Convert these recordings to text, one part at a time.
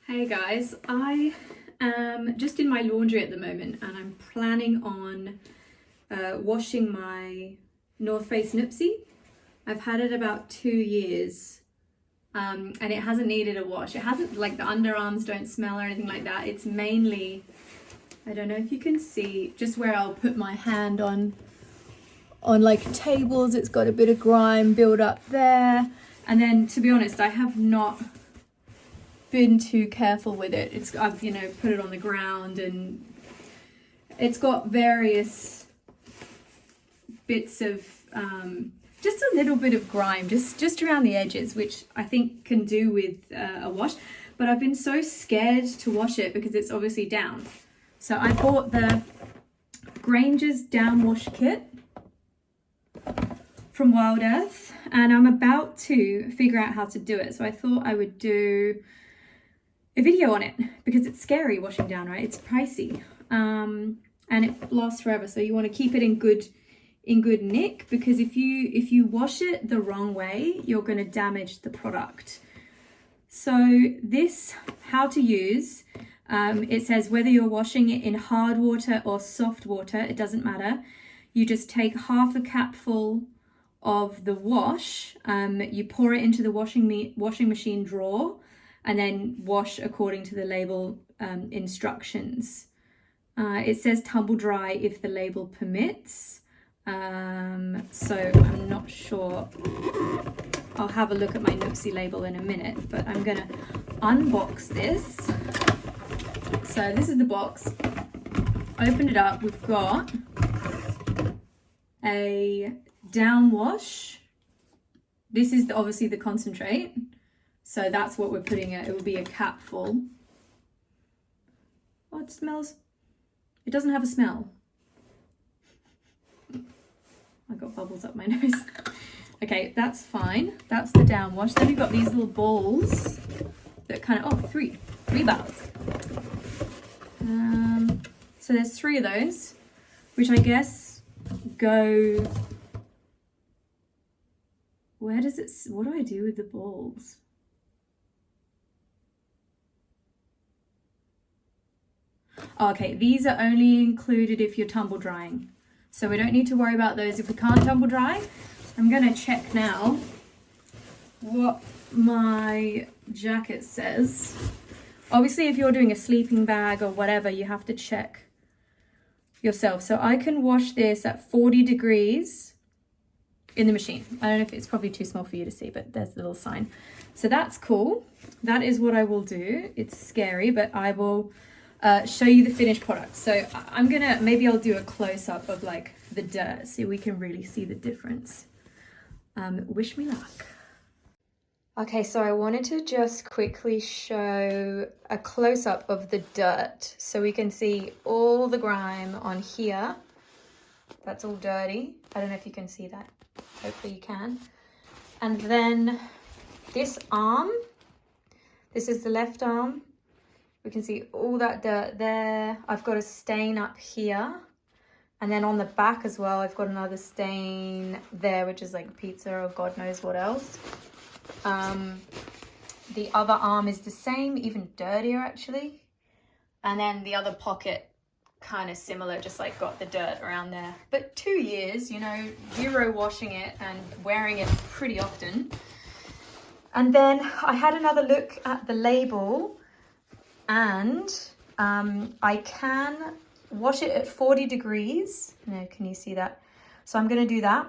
Hey guys, I am just in my laundry at the moment and I'm planning on washing my North Face Nuptse. I've had it about 2 years and it hasn't needed a wash. It hasn't, like, the underarms don't smell or anything like that. It's mainly, I don't know if you can see, just where I'll put my hand on like tables. It's got a bit of grime build up there. And then, to be honest, I have not been too careful with it. I've put it on the ground and it's got various bits of just a little bit of grime just around the edges, which I think can do with a wash, but I've been so scared to wash it because it's obviously down. So I bought the Granger's down wash kit from Wild Earth and I'm about to figure out how to do it. So I thought I would do a video on it because it's scary washing down, right? It's pricey and it lasts forever, so you want to keep it in good nick, because if you wash it the wrong way, you're going to damage the product. So this, how to use, it says whether you're washing it in hard water or soft water, it doesn't matter. You just take half a capful of the wash, you pour it into the washing machine drawer, and then wash according to the label instructions. It says tumble dry if the label permits. So I'm not sure. I'll have a look at my Nuptse label in a minute, but I'm gonna unbox this. So this is the box. Open it up. We've got a down wash. This is obviously the concentrate. So that's what we're putting it. It will be a capful. Oh, it smells. It doesn't have a smell. I got bubbles up my nose. Okay, that's fine. That's the down wash. Then we've got these little balls that kind of, three balls. So there's 3 of those, which I guess go. Where does it? What do I do with the balls? Okay, these are only included if you're tumble drying. So we don't need to worry about those if we can't tumble dry. I'm gonna check now what my jacket says. Obviously, if you're doing a sleeping bag or whatever, you have to check yourself. So I can wash this at 40 degrees in the machine. I don't know if it's probably too small for you to see, but there's the little sign. So that's cool. That is what I will do. It's scary, but I will show you the finished product. So maybe I'll do a close-up of like the dirt so we can really see the difference. Wish me luck. Okay, so I wanted to just quickly show a close-up of the dirt so we can see all the grime on here. That's all dirty. I don't know if you can see that. Hopefully you can. And then this arm, this is the left arm. We can see all that dirt there. I've got a stain up here. And then on the back as well, I've got another stain there, which is like pizza or God knows what else. The other arm is the same, even dirtier actually. And then the other pocket, kind of similar, just like got the dirt around there. But 2 years, zero washing it and wearing it pretty often. And then I had another look at the label. And I can wash it at 40 degrees. No, can you see that? So I'm going to do that.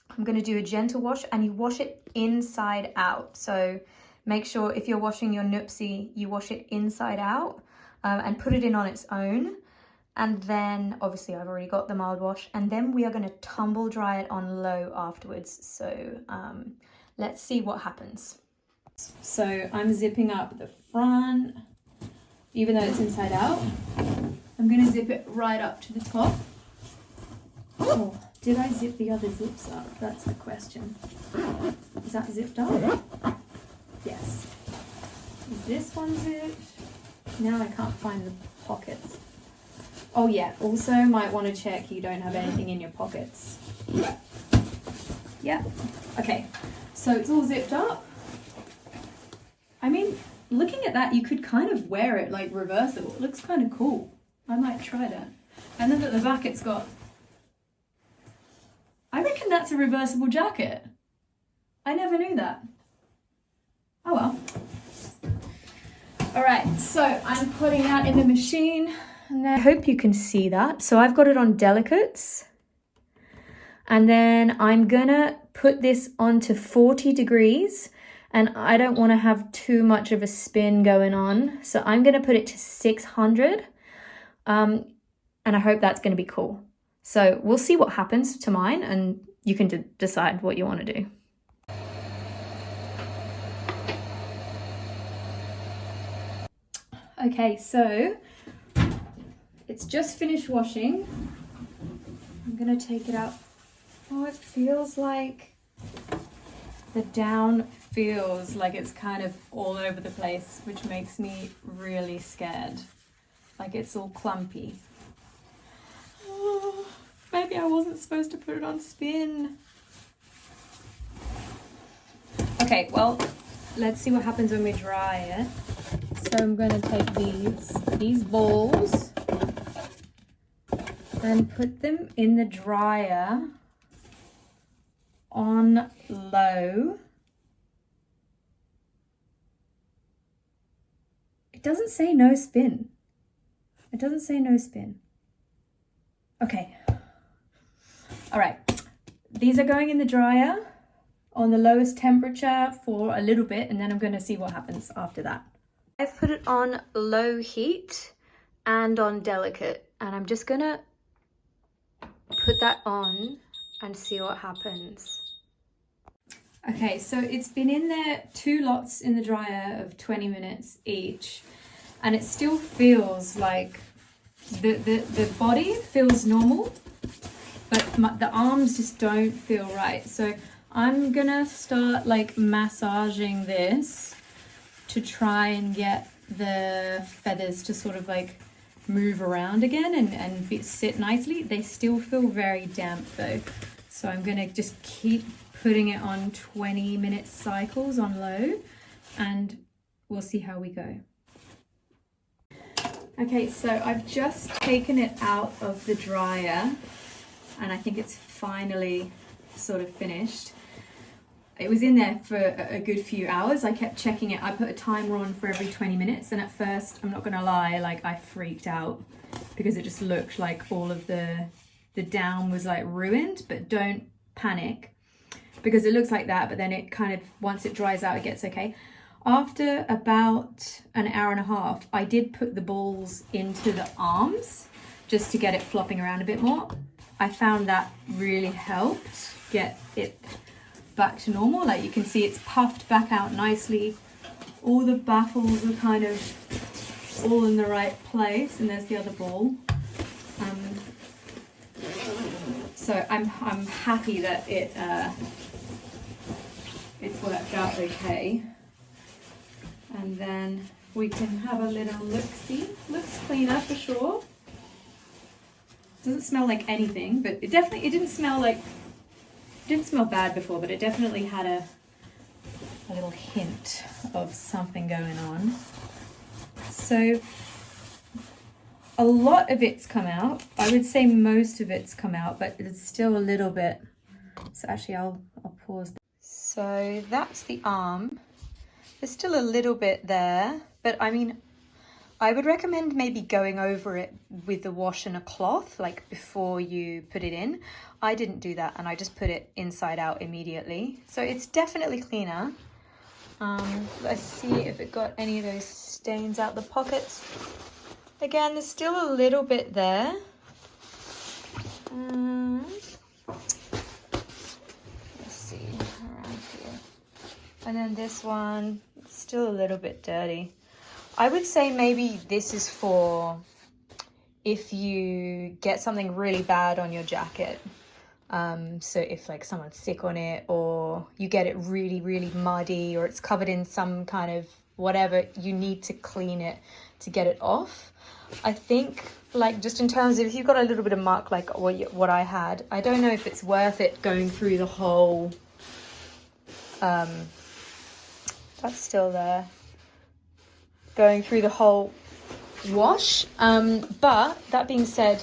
I'm going to do a gentle wash, and you wash it inside out. So make sure if you're washing your Nuptse, you wash it inside out and put it in on its own. And then obviously I've already got the mild wash, and then we are going to tumble dry it on low afterwards. So let's see what happens. So I'm zipping up the front. Even though it's inside out, I'm going to zip it right up to the top. Oh, did I zip the other zips up? That's the question. Is that zipped up? Yes. Is this one zipped? Now I can't find the pockets. Oh yeah, also might want to check you don't have anything in your pockets. Yeah. Okay, so it's all zipped up. I mean, looking at that, you could kind of wear it like reversible. It looks kind of cool. I might try that. And then at the back it's got, I reckon that's a reversible jacket. I never knew that. Oh well. All right, so I'm putting that in the machine, and then I hope you can see that. So I've got it on delicates, and then I'm gonna put this onto 40 degrees, and I don't want to have too much of a spin going on, so I'm gonna put it to 600, and I hope that's gonna be cool. So we'll see what happens to mine, and you can decide what you want to do. Okay, so it's just finished washing. I'm gonna take it out. Oh, it feels like the down feels like it's kind of all over the place, which makes me really scared. Like it's all clumpy. Oh, maybe I wasn't supposed to put it on spin. Okay, well, let's see what happens when we dry it. So I'm going to take these balls and put them in the dryer on low. It doesn't say no spin. It doesn't say no spin. Okay. All right. These are going in the dryer on the lowest temperature for a little bit, and then I'm going to see what happens after that. I've put it on low heat and on delicate, and I'm just gonna put that on and see what happens. Okay, so it's been in there 2 lots in the dryer of 20 minutes each, and it still feels like the body feels normal, but the arms just don't feel right. So I'm gonna start like massaging this to try and get the feathers to sort of like move around again and sit nicely. They still feel very damp though. So I'm gonna just keep putting it on 20-minute cycles on low, and we'll see how we go. Okay, so I've just taken it out of the dryer, and I think it's finally sort of finished. It was in there for a good few hours. I kept checking it. I put a timer on for every 20 minutes. And at first, I'm not gonna lie, like I freaked out because it just looked like all of the down was like ruined, but don't panic because it looks like that. But then it kind of, once it dries out, it gets okay. After about an hour and a half, I did put the balls into the arms just to get it flopping around a bit more. I found that really helped get it back to normal. Like you can see it's puffed back out nicely. All the baffles are kind of all in the right place, and there's the other ball. So I'm happy that it's worked out okay. And then we can have a little look-see. Looks cleaner for sure. Doesn't smell like anything, but it didn't smell bad before, but it definitely had a little hint of something going on. So a lot of it's come out. I would say most of it's come out, but it's still a little bit. So actually I'll pause. So that's the arm. There's still a little bit there, but I mean, I would recommend maybe going over it with the wash and a cloth, like before you put it in. I didn't do that, and I just put it inside out immediately. So it's definitely cleaner. Let's see if it got any of those stains out the pockets. Again, there's still a little bit there. Let's see, around here. And then this one, still a little bit dirty. I would say maybe this is for if you get something really bad on your jacket. So if like someone's sick on it, or you get it really, really muddy, or it's covered in some kind of whatever, you need to clean it to get it off. I think like just in terms of if you've got a little bit of muck like what I had, I don't know if it's worth it going through the whole, that's still there. going through the whole wash. But that being said,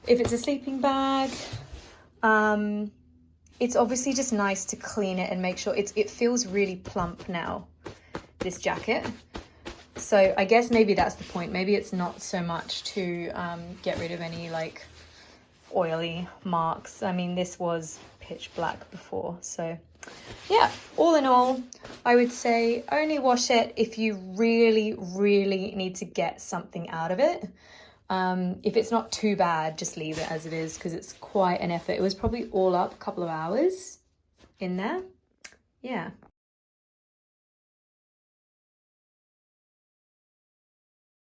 if it's a sleeping bag, it's obviously just nice to clean it and make sure it feels really plump now, this jacket. So I guess maybe that's the point. Maybe it's not so much to get rid of any like oily marks. I mean, this was pitch black before. So yeah, all in all, I would say only wash it if you really, really need to get something out of it. If it's not too bad, just leave it as it is, because it's quite an effort. It was probably all up a couple of hours in there. Yeah.